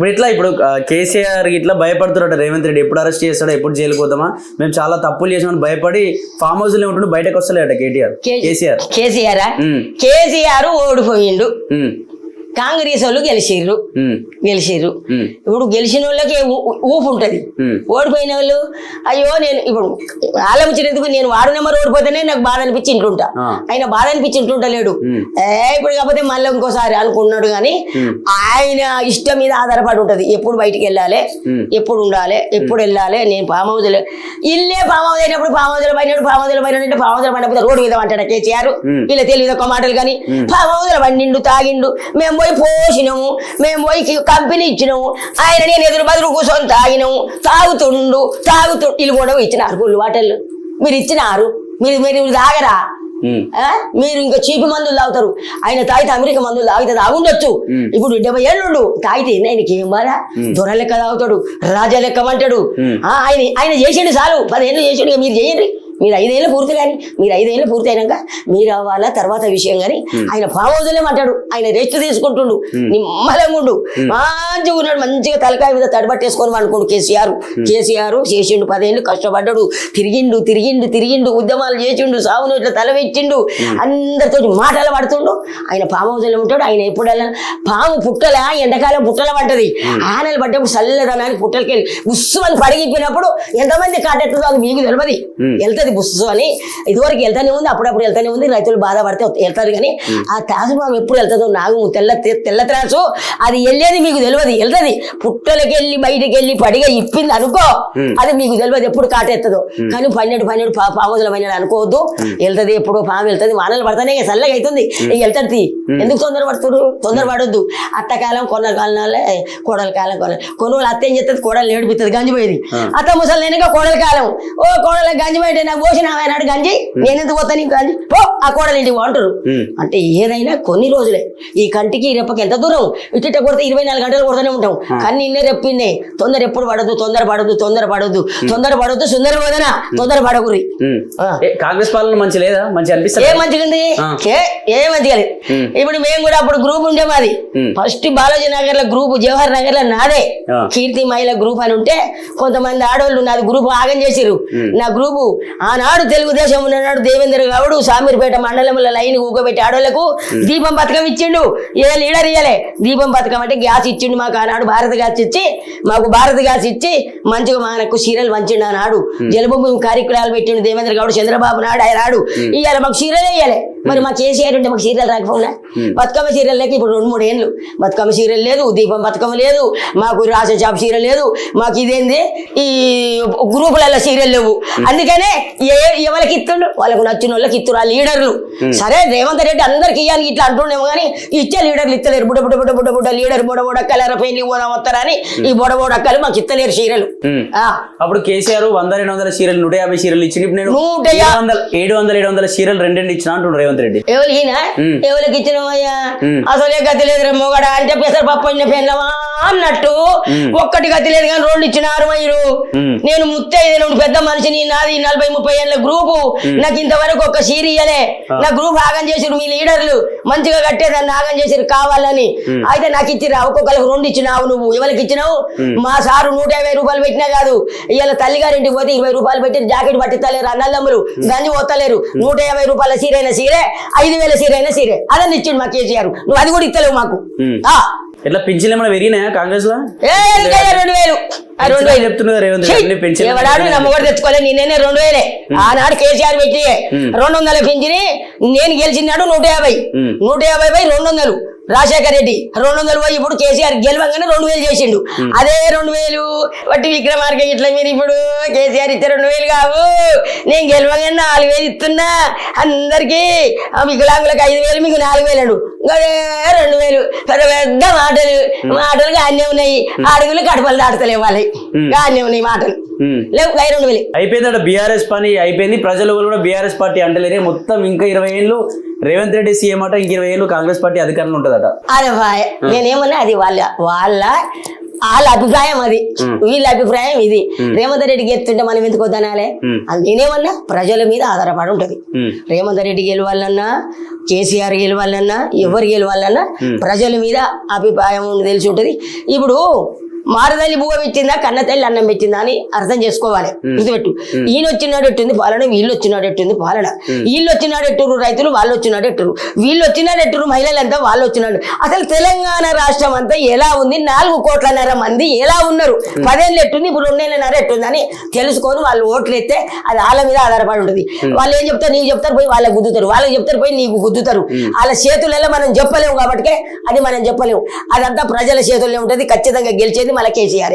ఇప్పుడు ఇట్లా ఇప్పుడు కేసీఆర్ ఇట్లా భయపడుతున్నాడు రేవంత్ రెడ్డి, ఎప్పుడు అరెస్ట్ చేస్తాడో, ఎప్పుడు జైలుకి పోతామా, మేము చాలా తప్పులు చేసామని భయపడి ఫామ్ హౌస్ లో ఉంటుండే, బయటకు వస్తలేట కేసీఆర్ ఓడిపోయిండు. కాంగ్రెస్ వాళ్ళు గెలిచిర్రు. ఇప్పుడు గెలిచిన వాళ్ళకి ఊపు ఉంటది. ఓడిపోయిన వాళ్ళు అయ్యో నేను ఇప్పుడు ఆలోచించినందుకు నేను వార్డు నెంబర్ ఓడిపోతేనే నాకు బాధ అనిపించి ఇంటుంటా, ఆయన బాధ అనిపించి ఇంటుంటలేడు. ఇప్పుడు కాకపోతే మళ్ళీ ఇంకోసారి అనుకున్నాడు. కానీ ఆయన ఇష్టం మీద ఆధారపడి ఉంటది. ఎప్పుడు బయటికి వెళ్ళాలి, ఎప్పుడు ఉండాలి, ఎప్పుడు వెళ్ళాలి. నేను ఫామ్ హౌస్ ఇల్లే ఫామ్ హౌస్ అయినప్పుడు ఫామ్ హౌస్ లో పడినప్పుడు ఫామ్ హౌస్ లో పడినంటే ఫామ్ హౌస్ లో పడినప్పుడు రోడ్డు మీద అంటాడు కేసీఆర్. వీళ్ళ తెలియదు ఒక మాటలు. కానీ ఫామ్ హౌస్ లో పండిండు, తాగిండు, మేము పోయి పోసినాము, మేము పోయి కంపెనీ ఇచ్చినాము, ఆయన నేను ఎదురు బదులు కూర్చొని తాగినాము, తాగుతుండు ఇల్లు కూడా ఇచ్చినారు కూల్ వాటర్లు. మీరు ఇచ్చినారు, మీరు తాగరా? మీరు ఇంకా చీపి మందులు తాగుతారు. ఆయన తాగితే అమెరికా మందులు తాగుండొచ్చు. ఇప్పుడు 70 ఏళ్ళు తాగితే ఆయనకి ఏం బాధ? దొర లెక్క తాగుతాడు, రాజా లెక్క అంటాడు. ఆయన చేసిండు చాలు, 10 ఏళ్ళు చేసిండు. మీరు చేయండి, మీరు 5 ఏళ్ళు పూర్తి. కానీ మీరు 5 ఏళ్ళు పూర్తి అయినాక మీరు అవ్వాలా తర్వాత విషయం. కానీ ఆయన ఫామ్ హౌస్ అంటాడు, ఆయన రెస్ట్ తీసుకుంటుండు, నిమ్మలంగా ఉండు, మంచిగా ఉన్నాడు, మంచిగా తలకాయ మీద తడబట్టేసుకొని అనుకోండు. కేసీఆర్ చేసిండు, 10 ఏళ్ళు కష్టపడ్డాడు, తిరిగిండు, ఉద్యమాలు చేసిండు, సాగును ఇట్లా తల పెట్టిండు, అందరితో మాటలు పడుతుండు. ఆయన ఫామ్ హౌస్ ఉంటాడు. ఆయన ఎప్పుడల్లా పాము పుట్టల ఎండాకాలం పుట్టల పడ్డది, ఆనలు పడ్డప్పుడు చల్లదనానికి పుట్టలకెళ్ళి బుస్సు అని పడిగిపోయినప్పుడు ఎంతమంది కాటెట్టుందో అది మీకు తెలియదు. వెళ్తుంది బుస్సు అని, ఇదివరకు వెళ్తానే ఉంది, అప్పుడప్పుడు వెళ్తానే ఉంది. రైతులు బాధపడితే వెళ్తారు. కానీ ఆ త్రాసు పాము ఎప్పుడు వెళ్తుందో, నాగు తెల్ల త్రాసు అది వెళ్ళేది మీకు తెలియదు. వెళ్తుంది పుట్టలకి వెళ్ళి బయటకు వెళ్ళి పడిగా ఇప్పింది అనుకో, అది మీకు తెలియదు ఎప్పుడు కాటెత్తదో. కానీ పన్నెండు పాముల పన్నెండు అనుకోవద్దు, వెళ్తుంది ఎప్పుడు పాము వెళ్తుంది. వానలు పడతానే చల్లగా అవుతుంది, వెళ్తుంది. ఎందుకు తొందరపడొద్దు. అత్తకాలం కొనకాలనాలే కోడల కాలం కొనుగోలు అత్త ఏం చేస్తుంది, కోడలు నేడిపిస్తుంది, గంజిపోయేది. అత్త ముసలినక కోడల కాలం, ఓ కోడల గంజిపోయింటే నాకు పోసిన నాడు గంజి, నేను ఎందుకు పోతా నీకు గంజి, పో ఆ కోడలు ఇంటికి అంటారు. అంటే ఏదైనా కొన్ని రోజులే. ఈ కంటికి రెప్పకి ఎంత దూరం, ఇట్ట కొడితే 24 గంటలు కొడుతూనే ఉంటాం. కానీ ఇన్నే రెప్పిన్నే తొందర ఎప్పుడు పడద్దు, తొందరపడద్దు సుందర వదన తొందరపడకురి. కాంగ్రెస్ పాలన మంచి లేదా? మంచి అనిపిస్తుంది. ఏ మంచిగా ఉంది, ఏ మంచిగా లేదు. ఇప్పుడు మేము కూడా అప్పుడు గ్రూప్ ఉండే మాది. ఫస్ట్ బాలాజీ నగర్ లో గ్రూప్, జవహర్ నగర్ లో నాదే కీర్తి మహిళ గ్రూప్ అని ఉంటే కొంతమంది ఆడవాళ్ళు నాది గ్రూప్ ఆగం చేసిరు. నా గ్రూపు ఆనాడు తెలుగుదేశం ఉన్నాడు దేవేంద్ర గౌడ్ సామీర్పేట మండలంలో లైన్ ఊగబెట్టి ఆడోళ్లకు దీపం పథకం ఇచ్చిండు. ఏ లీడర్ ఇయ్యలే దీపం పథకం అంటే గ్యాస్ ఇచ్చిండు మాకు. ఆనాడు భారత గ్యాస్ ఇచ్చి మంచిగా మనకు సీరియల్ పంచిండు. ఆనాడు జలభూమి కార్యక్రమాలు పెట్టిండు దేవేంద్ర గౌడ్, చంద్రబాబు నాయుడు ఆనాడు. ఇవాళ మాకు సీరియల్ ఇయ్యాలి. మరి మా కేసీఆర్ ఉంటే మాకు సీరియల్ రాకపోయినా, బతుకమ్మ సీరియల్ లేక ఇప్పుడు 2-3 ఏళ్ళు బతుకమ్మ సీరియల్ లేదు, దీపం పథకం లేదు, మాకు రాసిన జాబ్ సీరియల్ లేదు, మాకు ఇదేంది ఈ గ్రూపులలో సీరియల్ లేవు. అందుకనే ఎవరికి ఇస్తుండు, వాళ్ళకు నచ్చిన వాళ్ళకి ఇస్తున్నారు ఆ లీడర్లు. సరే రేవంత్ రెడ్డి అందరికి ఇవ్వాలి ఇట్లా అంటుండేమో, కానీ ఇచ్చే లీడర్లు ఇస్తలేరు. బుడ్డ లీడర్ బొడబొడక్కల పెళ్లి వస్తారని ఈ బొడబొడక్కలు మాకు ఇస్తలేరు సీరియల్. అప్పుడు కేసీఆర్ 100-200 సీరియల్ 150 సీరియల్ ఇచ్చింది. ఇప్పుడు నేను 700 సీరియల్ 2 ఇచ్చిన అంటుండ్రు రేవంత్ రెడ్డి. ఎవరికి ఇచ్చినవయ్యా? అసలే గతి లేదు మొగడ అంటే పెసర పప్పు పెళ్ళమా అన్నట్టు ఒక్కటి గతి లేదు. కానీ 2 ఇచ్చినారు మీరు. నేను ముత్తైదు పెద్ద మనిషిని, నాది 40-30 ఏళ్ళ గ్రూపు, నాకు ఇంతవరకు ఒక్క సీరియలే. నా గ్రూప్ ఆగం చేసిరు మీ లీడర్లు, మంచిగా కట్టేదాన్ని ఆగం చేసిరు కావాలని. అయితే నాకు ఇచ్చిరా, ఒక్కొక్కరికి 2 ఇచ్చినావు. నువ్వు ఎవరికి ఇచ్చినావు? మా సారు 150 రూపాయలు పెట్టినా కాదు, ఇవాళ తల్లిగారింటికి పోతే 20 రూపాయలు పెట్టి జాకెట్ పట్టిస్తలేరు అన్నదమ్ములు, గంజి పోతలేరు. 150 రూపాయల సీరైన సీరే, 5000 సీరైన సీరే అదని ఇచ్చిండు మా కేసీఆర్. నువ్వు అది కూడా ఇస్తలేవు మాకు. ఎట్లా పెన్షన్లు ఏమైనా పెరిగినాయా కాంగ్రెస్ లో? 2000 చెప్తున్నారు ఎవడాడు నమ్మకూడదు తెచ్చుకోలే. నేనే 2000 ఆనాడు కేసీఆర్ పెట్టి 200 పెంచిని. నేను గెలిచినాడు 150/200 రాజశేఖర్ రెడ్డి 200 పోయి ఇప్పుడు కేసీఆర్ గెలవంగానే 2000 చేసిండు. అదే 2000 వట్టి విక్రమార్క ఇట్లా మీరు ఇప్పుడు కేసీఆర్ ఇచ్చే 2000 కావు, నేను గెలవంగానే 4000 ఇస్తున్నా అందరికి. వికలాంగులకు 5000, మీకు 4000 2000. పెద్ద మాటలు అన్నీ ఉన్నాయి. అడుగులు కడపలు దాటుతలేవు వాళ్ళకి, అన్నీ ఉన్నాయి మాటలు లేవు. 2000 అయిపోయిందట బీఆర్ఎస్ పని అయిపోయింది. ప్రజలు కూడా బీఆర్ఎస్ పార్టీ అంటలేరే. మొత్తం ఇంకా 20 ఏళ్ళు రేవంత్ రెడ్డి సీఎం అట, ఇంక 20 ఏళ్ళు కాంగ్రెస్ పార్టీ అధికారంలో ఉంటుందట. అరే నేనేమన్నా అది వాళ్ళ వాళ్ళ అభిప్రాయం అది, వీళ్ళ అభిప్రాయం ఇది. రేవంత్ రెడ్డికి ఎత్తుంటే మనం ఎందుకు వద్దనాలే? అది నేనేమన్నా ప్రజల మీద ఆధారపడి ఉంటది. రేవంత్ రెడ్డి గెలవాలన్నా, కేసీఆర్ గెలవాలన్నా, ఎవరు గెలవాలన్నా ప్రజల మీద అభిప్రాయం తెలిసి ఉంటది. ఇప్పుడు మారదల్లి బువ్వ పెట్టిందా, కన్న తల్లి అన్నం పెట్టిందా అని అర్థం చేసుకోవాలి. గుర్తుపెట్టు, ఈయన వచ్చినాడు ఎట్టుంది పాలన, వీళ్ళు వచ్చినాడు ఎట్టుంది పాలన. వీళ్ళు వచ్చినాడు ఎట్టురు రైతులు, వాళ్ళు వచ్చినాడు ఎట్టురు, వీళ్ళు వచ్చినాడు ఎట్టురు మహిళలంతా, వాళ్ళు వచ్చినాడు. అసలు తెలంగాణ రాష్ట్రం అంతా ఎలా ఉంది, 4 కోట్లన్నర మంది ఎలా ఉన్నారు, 10 ఏళ్ళు ఎట్టుంది, ఇప్పుడు 2 ఏళ్ళన్నర ఎట్టుంది అని తెలుసుకొని వాళ్ళు ఓట్లు ఎత్తే అది వాళ్ళ మీద ఆధారపడి ఉంటుంది. వాళ్ళు ఏం చెప్తారు, నీకు చెప్తారు పోయి వాళ్ళకి గుద్దుతారు, వాళ్ళకి చెప్తారు పోయి నీకు గుద్దుతారు. వాళ్ళ చేతులలో మనం చెప్పలేము కాబట్టి అది మనం చెప్పలేము. అదంతా ప్రజల చేతుల్లో ఉంటుంది. ఖచ్చితంగా గెలిచేది మళ్ళీ కేసీఆర్.